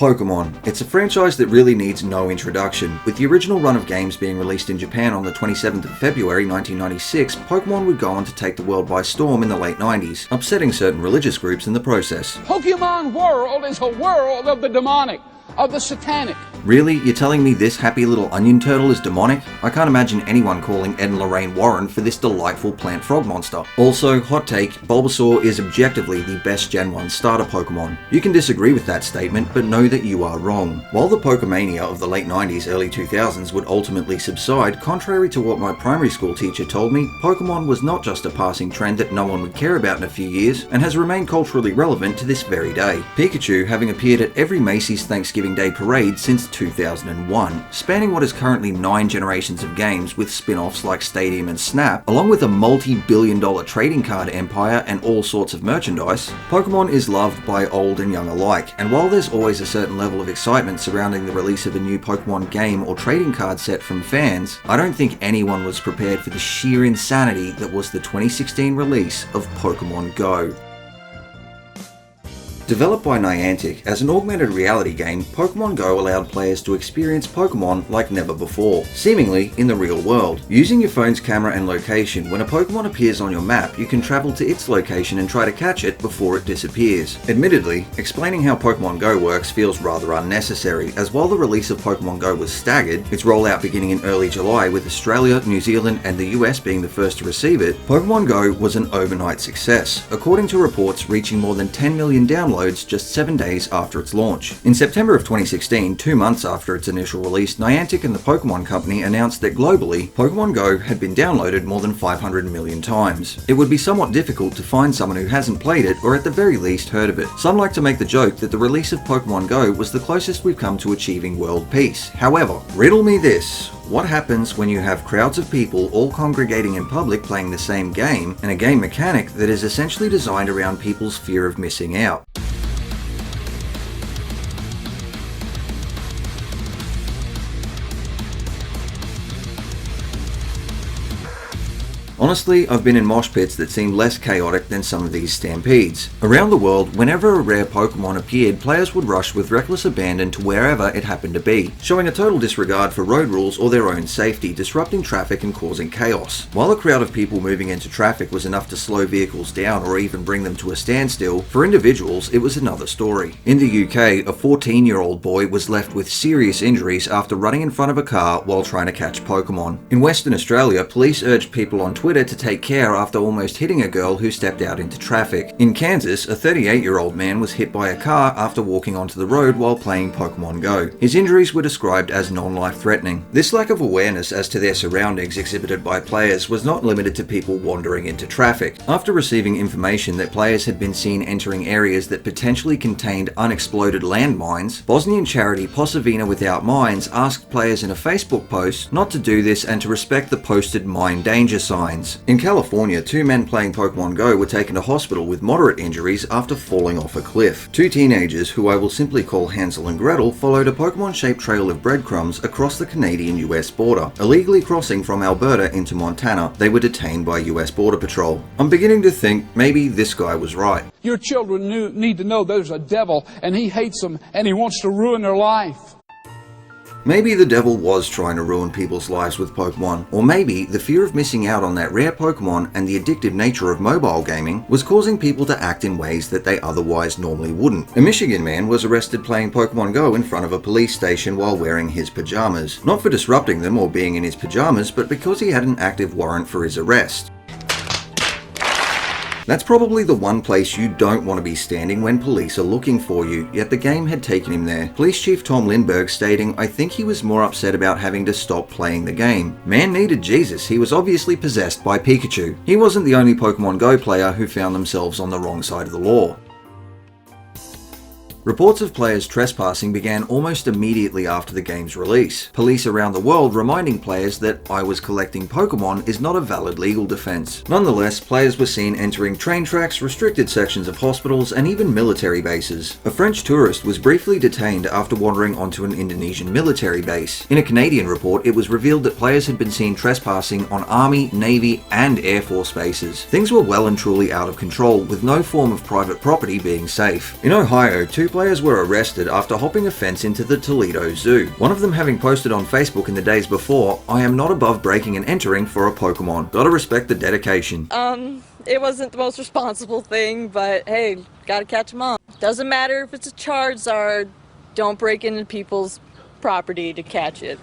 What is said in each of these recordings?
Pokémon. It's a franchise that really needs no introduction. With the original run of games being released in Japan on the 27th of February 1996, Pokémon would go on to take the world by storm in the late 90s, upsetting certain religious groups in the process. Pokémon world is a world of the demonic, of the satanic. Really? You're telling me this happy little onion turtle is demonic? I can't imagine anyone calling Ed and Lorraine Warren for this delightful plant frog monster. Also, hot take, Bulbasaur is objectively the best Gen 1 starter Pokemon. You can disagree with that statement, but know that you are wrong. While the Pokemania of the late 90s, early 2000s would ultimately subside, contrary to what my primary school teacher told me, Pokemon was not just a passing trend that no one would care about in a few years, and has remained culturally relevant to this very day. Pikachu having appeared at every Macy's Thanksgiving Day parade since 2001, spanning what is currently 9 generations of games with spin-offs like Stadium and Snap, along with a multi-billion-dollar trading card empire and all sorts of merchandise, Pokemon is loved by old and young alike, and while there's always a certain level of excitement surrounding the release of a new Pokemon game or trading card set from fans, I don't think anyone was prepared for the sheer insanity that was the 2016 release of Pokemon Go. Developed by Niantic as an augmented reality game, Pokemon Go allowed players to experience Pokemon like never before, seemingly in the real world. Using your phone's camera and location, when a Pokemon appears on your map, you can travel to its location and try to catch it before it disappears. Admittedly, explaining how Pokemon Go works feels rather unnecessary, as while the release of Pokemon Go was staggered, its rollout beginning in early July with Australia, New Zealand and the US being the first to receive it, Pokemon Go was an overnight success, according to reports reaching more than 10 million downloads just 7 days after its launch. In September of 2016, 2 months after its initial release, Niantic and the Pokemon Company announced that globally, Pokemon Go had been downloaded more than 500 million times. It would be somewhat difficult to find someone who hasn't played it or at the very least heard of it. Some like to make the joke that the release of Pokemon Go was the closest we've come to achieving world peace. However, riddle me this. What happens when you have crowds of people all congregating in public playing the same game, and a game mechanic that is essentially designed around people's fear of missing out? Honestly, I've been in mosh pits that seemed less chaotic than some of these stampedes. Around the world, whenever a rare Pokemon appeared, players would rush with reckless abandon to wherever it happened to be, showing a total disregard for road rules or their own safety, disrupting traffic and causing chaos. While a crowd of people moving into traffic was enough to slow vehicles down or even bring them to a standstill, for individuals it was another story. In the UK, a 14-year-old boy was left with serious injuries after running in front of a car while trying to catch Pokemon. In Western Australia, police urged people on Twitter to take care after almost hitting a girl who stepped out into traffic. In Kansas, a 38-year-old man was hit by a car after walking onto the road while playing Pokemon Go. His injuries were described as non-life threatening. This lack of awareness as to their surroundings exhibited by players was not limited to people wandering into traffic. After receiving information that players had been seen entering areas that potentially contained unexploded landmines, Bosnian charity Posavina Without Mines asked players in a Facebook post not to do this and to respect the posted mine danger signs. In California, 2 men playing Pokemon Go were taken to hospital with moderate injuries after falling off a cliff. 2 teenagers, who I will simply call Hansel and Gretel, followed a Pokemon-shaped trail of breadcrumbs across the Canadian-US border. Illegally crossing from Alberta into Montana, they were detained by US Border Patrol. I'm beginning to think maybe this guy was right. Your children need to know there's a devil and he hates them and he wants to ruin their life. Maybe the devil was trying to ruin people's lives with Pokemon, or maybe the fear of missing out on that rare Pokemon and the addictive nature of mobile gaming was causing people to act in ways that they otherwise normally wouldn't. A Michigan man was arrested playing Pokemon Go in front of a police station while wearing his pajamas. Not for disrupting them or being in his pajamas, but because he had an active warrant for his arrest. That's probably the one place you don't want to be standing when police are looking for you, yet the game had taken him there. Police Chief Tom Lindbergh stating, "I think he was more upset about having to stop playing the game. Man needed Jesus, he was obviously possessed by Pikachu." He wasn't the only Pokemon Go player who found themselves on the wrong side of the law. Reports of players trespassing began almost immediately after the game's release. Police around the world reminding players that "I was collecting Pokemon" is not a valid legal defense. Nonetheless, players were seen entering train tracks, restricted sections of hospitals, and even military bases. A French tourist was briefly detained after wandering onto an Indonesian military base. In a Canadian report, it was revealed that players had been seen trespassing on Army, Navy, and Air Force bases. Things were well and truly out of control, with no form of private property being safe. In Ohio, 2 players were arrested after hopping a fence into the Toledo Zoo, one of them having posted on Facebook in the days before, "I am not above breaking and entering for a Pokemon. Gotta respect the dedication." It wasn't the most responsible thing, but hey, gotta catch them all. Doesn't matter if it's a Charizard, don't break into people's property to catch it.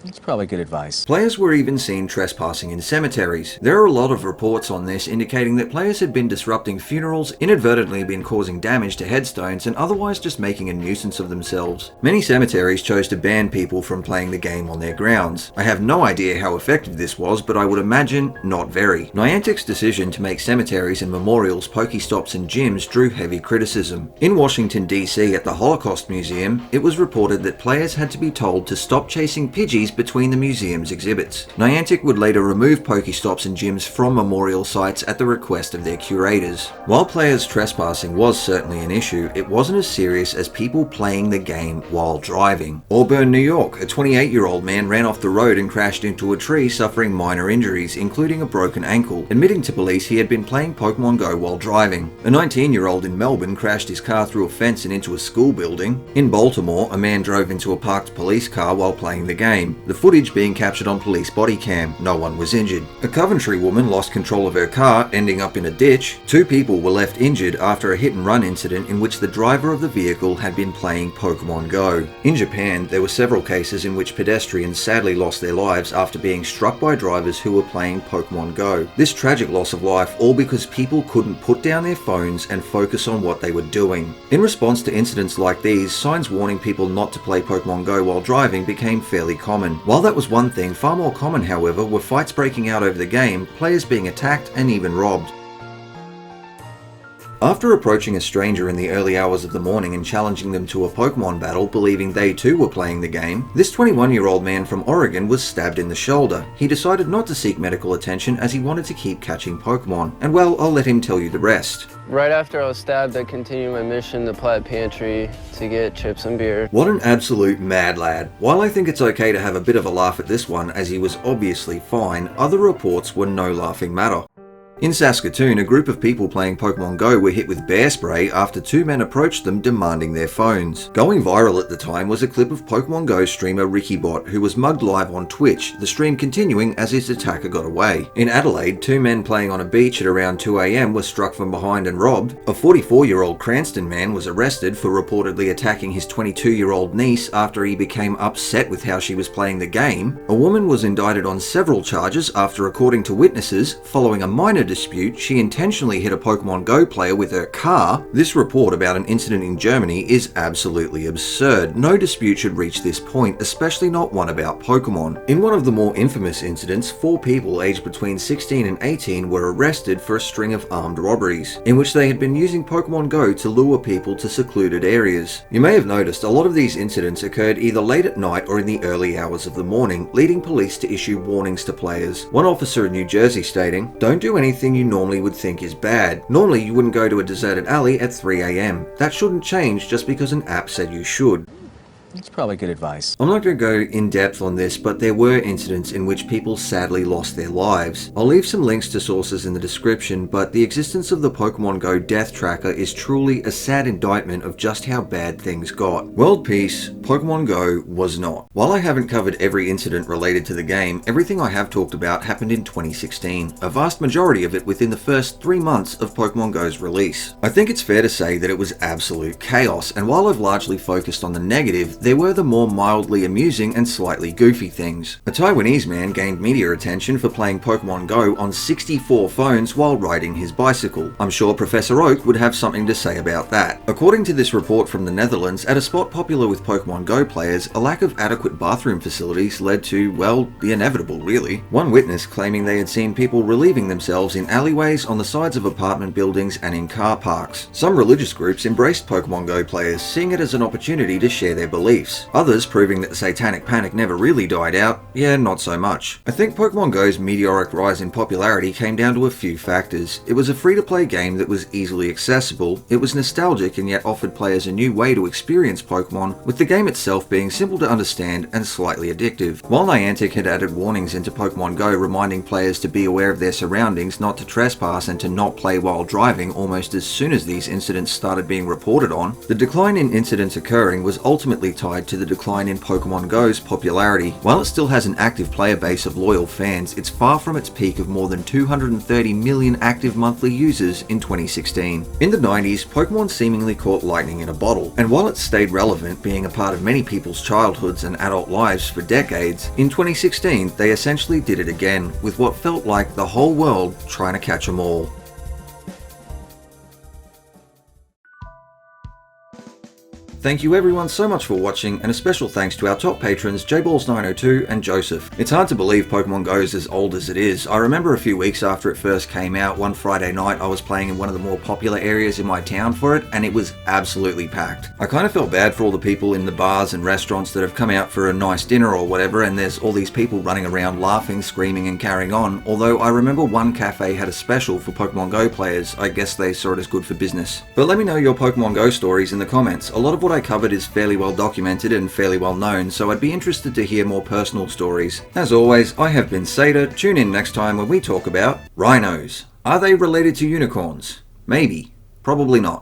That's probably good advice. Players were even seen trespassing in cemeteries. There are a lot of reports on this indicating that players had been disrupting funerals, inadvertently been causing damage to headstones, and otherwise just making a nuisance of themselves. Many cemeteries chose to ban people from playing the game on their grounds. I have no idea how effective this was, but I would imagine not very. Niantic's decision to make cemeteries and memorials, Pokestops and gyms drew heavy criticism. In Washington DC at the Holocaust Museum, it was reported that players had to be told to stop chasing Pidgeys between the museum's exhibits. Niantic would later remove Pokestops and gyms from memorial sites at the request of their curators. While players trespassing was certainly an issue, it wasn't as serious as people playing the game while driving. Auburn, New York, a 28-year-old man ran off the road and crashed into a tree, suffering minor injuries, including a broken ankle, admitting to police he had been playing Pokemon Go while driving. A 19-year-old in Melbourne crashed his car through a fence and into a school building. In Baltimore, a man drove into a parked police car while playing the game, the footage being captured on police body cam. No one was injured. A Coventry woman lost control of her car, ending up in a ditch. 2 people were left injured after a hit-and-run incident in which the driver of the vehicle had been playing Pokemon Go. In Japan, there were several cases in which pedestrians sadly lost their lives after being struck by drivers who were playing Pokemon Go. This tragic loss of life all because people couldn't put down their phones and focus on what they were doing. In response to incidents like these, signs warning people not to play Pokemon Go while driving became fairly common. While that was one thing, far more common, however, were fights breaking out over the game, players being attacked and even robbed. After approaching a stranger in the early hours of the morning and challenging them to a Pokemon battle, believing they too were playing the game, this 21-year-old man from Oregon was stabbed in the shoulder. He decided not to seek medical attention as he wanted to keep catching Pokemon. And well, I'll let him tell you the rest. Right after I was stabbed, I continued my mission to Plaid Pantry to get chips and beer. What an absolute mad lad. While I think it's okay to have a bit of a laugh at this one, as he was obviously fine, other reports were no laughing matter. In Saskatoon, a group of people playing Pokemon Go were hit with bear spray after 2 men approached them demanding their phones. Going viral at the time was a clip of Pokemon Go streamer RickyBot, who was mugged live on Twitch, the stream continuing as his attacker got away. In Adelaide, 2 men playing on a beach at around 2 AM were struck from behind and robbed. A 44-year-old Cranston man was arrested for reportedly attacking his 22-year-old niece after he became upset with how she was playing the game. A woman was indicted on several charges after, according to witnesses, following a minor dispute, she intentionally hit a Pokemon Go player with her car. This report about an incident in Germany is absolutely absurd. No dispute should reach this point, especially not one about Pokemon. In one of the more infamous incidents, 4 people aged between 16 and 18 were arrested for a string of armed robberies, in which they had been using Pokemon Go to lure people to secluded areas. You may have noticed a lot of these incidents occurred either late at night or in the early hours of the morning, leading police to issue warnings to players. One officer in New Jersey stating, "Don't do anything you normally would think is bad. Normally you wouldn't go to a deserted alley at 3 AM. That shouldn't change just because an app said you should." That's probably good advice. I'm not going to go in depth on this, but there were incidents in which people sadly lost their lives. I'll leave some links to sources in the description, but the existence of the Pokemon Go death tracker is truly a sad indictment of just how bad things got. World peace, Pokemon Go was not. While I haven't covered every incident related to the game, everything I have talked about happened in 2016, a vast majority of it within the first 3 months of Pokemon Go's release. I think it's fair to say that it was absolute chaos, and while I've largely focused on the negative, there were the more mildly amusing and slightly goofy things. A Taiwanese man gained media attention for playing Pokemon Go on 64 phones while riding his bicycle. I'm sure Professor Oak would have something to say about that. According to this report from the Netherlands, at a spot popular with Pokemon Go players, a lack of adequate bathroom facilities led to, well, the inevitable really. One witness claiming they had seen people relieving themselves in alleyways, on the sides of apartment buildings, and in car parks. Some religious groups embraced Pokemon Go players, seeing it as an opportunity to share their beliefs beliefs. Others proving that the satanic panic never really died out, yeah, not so much. I think Pokemon Go's meteoric rise in popularity came down to a few factors. It was a free-to-play game that was easily accessible, it was nostalgic and yet offered players a new way to experience Pokemon, with the game itself being simple to understand and slightly addictive. While Niantic had added warnings into Pokemon Go reminding players to be aware of their surroundings, not to trespass and to not play while driving almost as soon as these incidents started being reported on, the decline in incidents occurring was ultimately tied to the decline in Pokemon Go's popularity. While it still has an active player base of loyal fans, it's far from its peak of more than 230 million active monthly users in 2016. In the 90s, Pokemon seemingly caught lightning in a bottle, and while it stayed relevant, being a part of many people's childhoods and adult lives for decades, in 2016 they essentially did it again, with what felt like the whole world trying to catch 'em all. Thank you everyone so much for watching, and a special thanks to our top patrons JBalls902 and Joseph. It's hard to believe Pokemon Go is as old as it is. I remember a few weeks after it first came out, one Friday night I was playing in one of the more popular areas in my town for it, and it was absolutely packed. I kind of felt bad for all the people in the bars and restaurants that have come out for a nice dinner or whatever, and there's all these people running around laughing, screaming and carrying on, although I remember one cafe had a special for Pokemon Go players. I guess they saw it as good for business. But let me know your Pokemon Go stories in the comments. A lot of what I covered is fairly well documented and fairly well known, so I'd be interested to hear more personal stories. As always, I have been Seda. Tune in next time when we talk about rhinos. Are they related to unicorns? Maybe. Probably not.